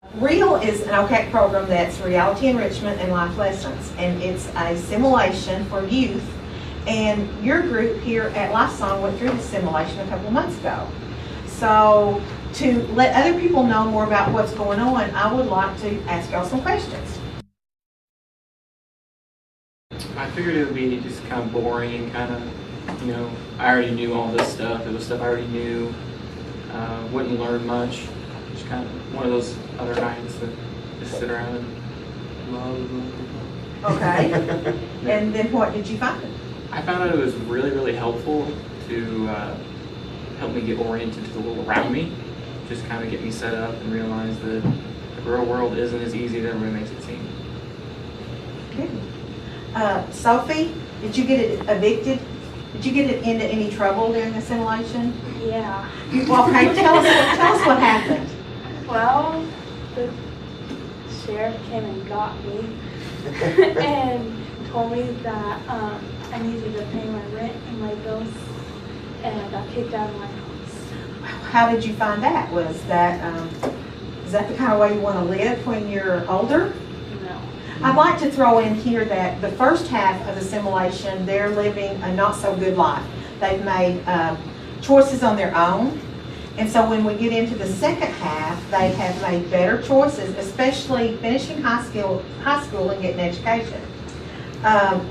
R.E.A.L. is an OCAC program that's reality enrichment and life lessons, and it's a simulation for youth. And your group here at Lesssons went through the simulation a couple of months ago. So to let other people know more about what's going on, I would like to ask y'all some questions. I figured it would be just kind of boring, kind of, I already knew all this stuff. It was stuff I already knew. Wouldn't learn much. Just kind of one of those other nights that just sit around and love. Okay. And then what did you find? I found out it was really, really helpful to help me get oriented to the world around me. Just kind of get me set up and realize that the real world isn't as easy as everybody makes it seem. Good. Sophie, did you get it evicted? Did you get it into any trouble during the simulation? Yeah. Well, okay, tell us what happened. Well, the sheriff came and got me and told me that I needed to pay my rent and my bills, and I got kicked out of my house. How did you find that? Is that the kind of way you want to live when you're older? No. I'd like to throw in here that the first half of the simulation, they're living a not so good life. They've made choices on their own. And so when we get into the second half, they have made better choices, especially finishing high school and getting education.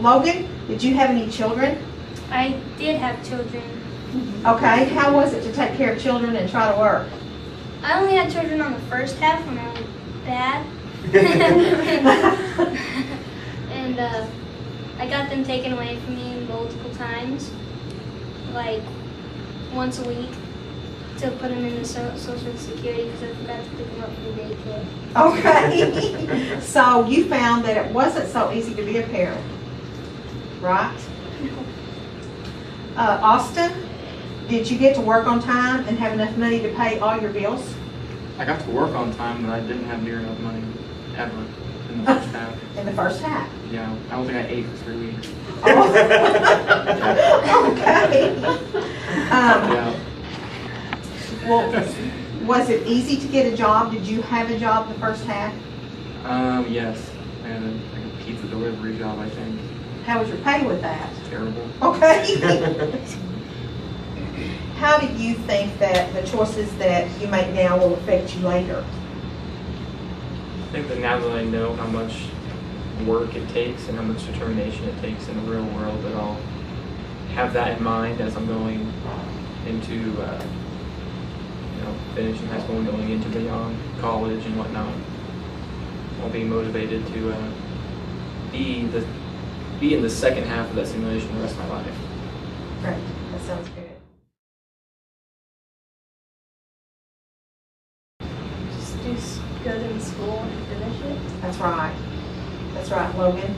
Logan, did you have any children? I did have children. Okay, how was it to take care of children and try to work? I only had children on the first half when I was bad. and I got them taken away from me multiple times, like once a week, to put them in the social security because I forgot to pick them up from daycare. Okay, so you found that it wasn't so easy to be a parent, right? Austin, did you get to work on time and have enough money to pay all your bills? I got to work on time, but I didn't have near enough money ever in the first half. In the first half? Yeah, I don't think I ate for 3 weeks. Oh. Okay. Yeah. Well, was it easy to get a job? Did you have a job the first half? Yes. I had a pizza delivery job, I think. How was your pay with that? Terrible. Okay. How do you think that the choices that you make now will affect you later? I think that now that I know how much work it takes and how much determination it takes in the real world, that I'll have that in mind as I'm going into finishing high school and going into beyond college and whatnot. I'll be motivated to be in the second half of that simulation the rest of my life. Great. That sounds good. Just do good in school and finish it. That's right. That's right, Logan.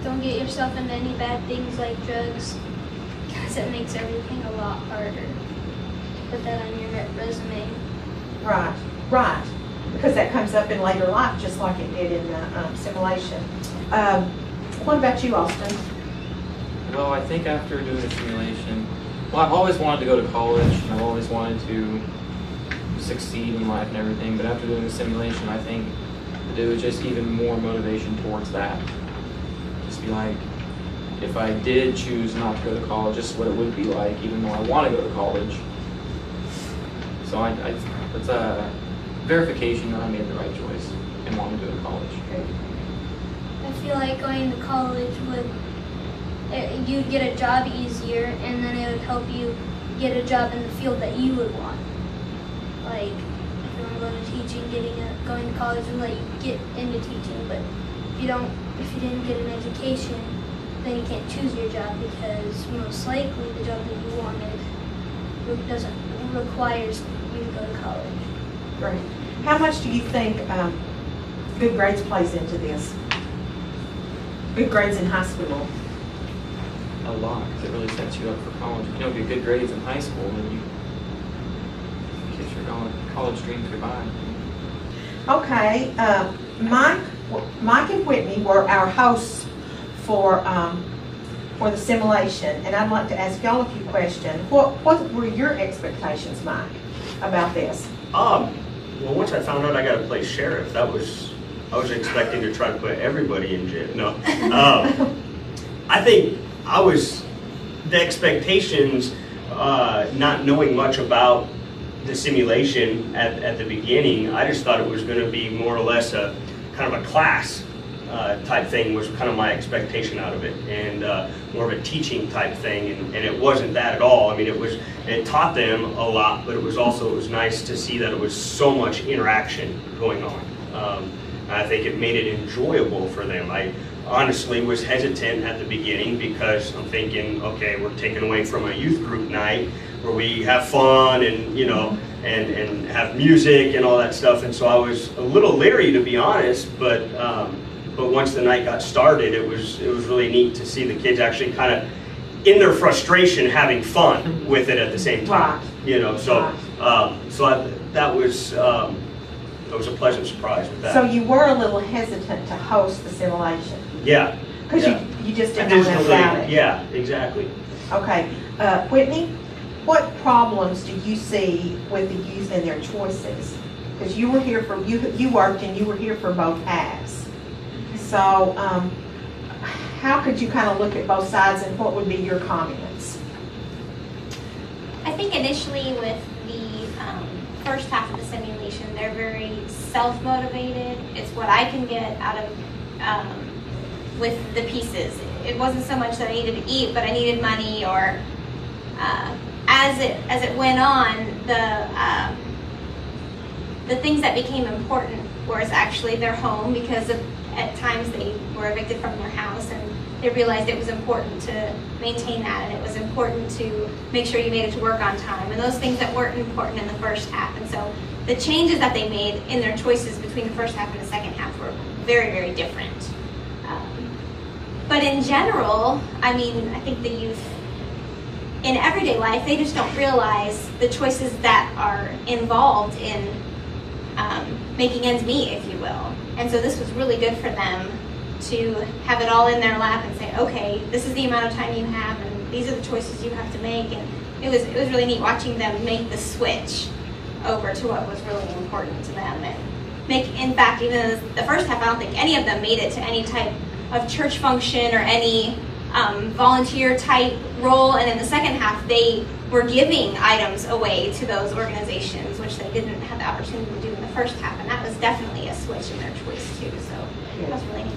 Don't get yourself into any bad things like drugs, because it makes everything a lot harder. Put that on your resume. Right. Right. Because that comes up in later life, just like it did in the simulation. What about you, Austin? Well, I think after doing the simulation, I've always wanted to go to college, and I've always wanted to succeed in life and everything, but after doing the simulation, I think that it was just even more motivation towards that. Just be like, if I did choose not to go to college, just what it would be like, even though I want to go to college. So it's a verification that I made the right choice and wanted to go to college. I feel like going to college you'd get a job easier, and then it would help you get a job in the field that you would want. Like, if you want to go into teaching, going to college would let you get into teaching, but if you didn't get an education, then you can't choose your job, because most likely the job that you wanted requires you to go to college. Great. How much do you think good grades plays into this? Good grades in high school? A lot, because it really sets you up for college. If you don't get good grades in high school, then you kiss your college dreams goodbye. Okay. Mike and Whitney were our hosts for the simulation, and I'd like to ask y'all a few questions. What were your expectations, Mike, about this? Well, once I found out I got to play sheriff, I was expecting to try to put everybody in jail. No, I think the expectations, not knowing much about the simulation at the beginning, I just thought it was going to be more or less a kind of a class type thing was kind of my expectation out of it, and more of a teaching type thing, and it wasn't that at all. I mean, it taught them a lot, but it was nice to see that it was so much interaction going on. I think it made it enjoyable for them. I honestly was hesitant at the beginning because I'm thinking, okay, we're taken away from a youth group night where we have fun and, you know, and have music and all that stuff, and so I was a little leery, to be honest, but once the night got started, it was really neat to see the kids actually kind of in their frustration having fun with it at the same time. Right. You know, so that was a pleasant surprise with that. So you were a little hesitant to host the simulation? Yeah. Because yeah. you just didn't know enough about it? Yeah, exactly. Okay. Whitney, what problems do you see with the youth and their choices? Because you were here for, you worked and you were here for both halves. So how could you kind of look at both sides, and what would be your comments? I think initially with the first half of the simulation, they're very self-motivated. It's what I can get out of with the pieces. It wasn't so much that I needed to eat, but I needed money, or as it went on, the things that became important was actually their home, because at times they were evicted from their house, and they realized it was important to maintain that, and it was important to make sure you made it to work on time, and those things that weren't important in the first half. And so the changes that they made in their choices between the first half and the second half were very, very different. But in general, I mean, I think the youth in everyday life, they just don't realize the choices that are involved in making ends meet, if you will. And so this was really good for them to have it all in their lap and say, okay, this is the amount of time you have, and these are the choices you have to make. And it was really neat watching them make the switch over to what was really important to them. And in fact, even the first half, I don't think any of them made it to any type of church function or any volunteer type role. And in the second half, they were giving items away to those organizations, which they didn't have the opportunity to do in the first half. And that was definitely a switch in their choice too. So that was really neat.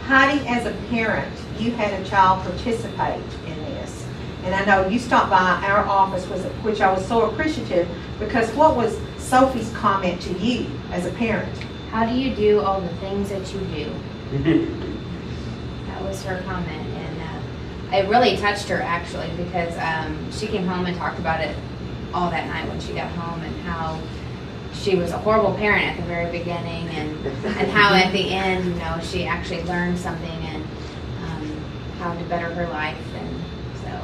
Heidi, as a parent, you had a child participate in this. And I know you stopped by our office, which I was so appreciative, because what was Sophie's comment to you as a parent? How do you do all the things that you do? That was her comment, and it really touched her, actually, because she came home and talked about it all that night when she got home, and how she was a horrible parent at the very beginning, and how at the end, you know, she actually learned something, and how to better her life. And so,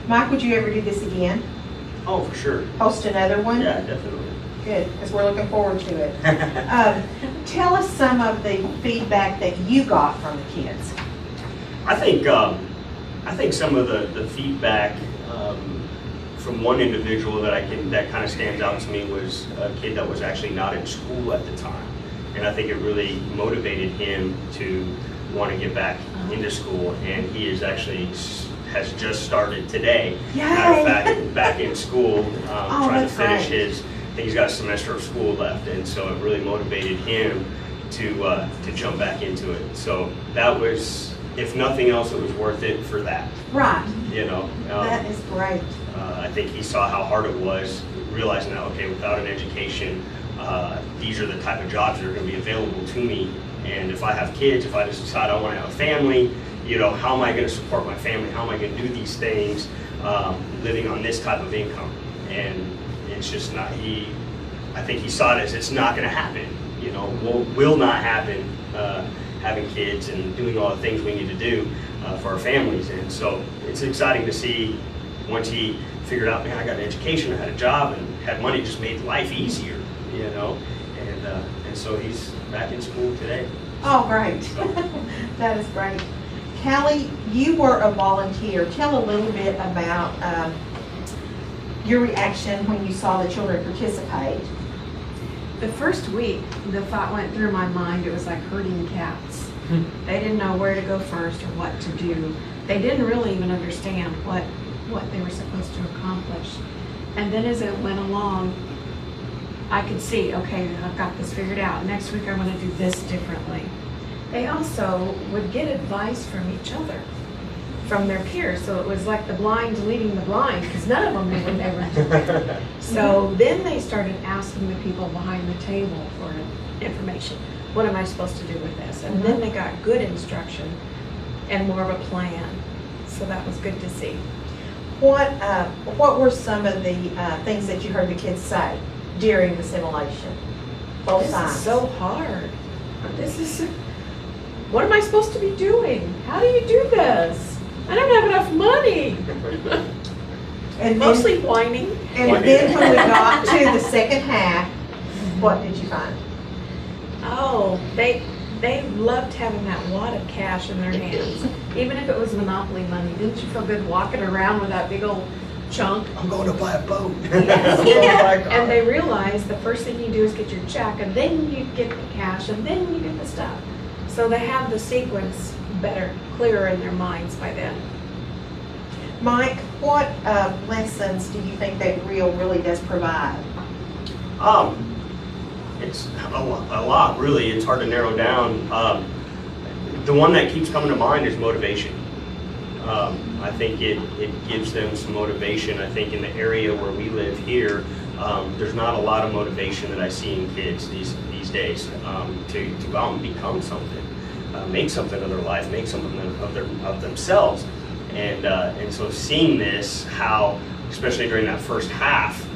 Mike, would you ever do this again? Oh, for sure. Host another one? Yeah, definitely. Good, because we're looking forward to it. Tell us some of the feedback that you got from the kids. I think some of the feedback from one individual that kind of stands out to me was a kid that was actually not in school at the time, and I think it really motivated him to want to get back into school, and he has just started today. Yay! Matter of fact, back in school, trying to finish great. I think he's got a semester of school left, and so it really motivated him to jump back into it. So that was, if nothing else, it was worth it for that. Right. You know, That is great. I think he saw how hard it was, realizing that, okay, without an education, these are the type of jobs that are going to be available to me. And if I have kids, if I just decide I want to have a family, you know, how am I going to support my family? How am I going to do these things living on this type of income? And it's just not, I think he saw it as it's not going to happen, you know, will not happen, having kids and doing all the things we need to do for our families. And so it's exciting to see once he figured out, man, I got an education, I had a job, and had money, just made life easier, you know, and so he's back in school today. Oh, great. That is great. Callie, you were a volunteer. Tell a little bit about your reaction when you saw the children participate. The first week, the thought went through my mind, it was like herding cats. They didn't know where to go first or what to do. They didn't really even understand what they were supposed to accomplish. And then as it went along, I could see, okay, I've got this figured out. Next week I want to do this differently. They also would get advice from each other, from their peers. So it was like the blind leading the blind, because none of them knew what they were doing. So then they started asking the people behind the table for information. What am I supposed to do with this? And then they got good instruction and more of a plan. So that was good to see. What were some of the things that you heard the kids say during the simulation? Both This sides. is so hard. What am I supposed to be doing? How do you do this? I don't have enough money. And Mostly whining. And then when we got to the second half, what did you find? Oh, they loved having that wad of cash in their hands, even if it was Monopoly money. Didn't you feel good walking around with that big old chunk? I'm going to buy a boat. And they realized the first thing you do is get your check, and then you get the cash, and then you get the stuff. So they have the sequence better, clearer in their minds by then. Mike, what lessons do you think that R.E.A.L. really does provide? It's a lot, really. It's hard to narrow down. The one that keeps coming to mind is motivation. I think it gives them some motivation. I think in the area where we live here, there's not a lot of motivation that I see in kids these days to go out and become something, make something of their life, make something of themselves. And so seeing this, how, especially during that first half,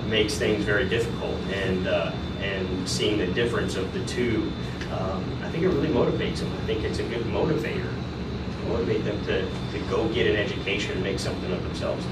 makes things very difficult, and seeing the difference of the two, I think it really motivates them. I think it's a good motivator to motivate them to go get an education and make something of themselves.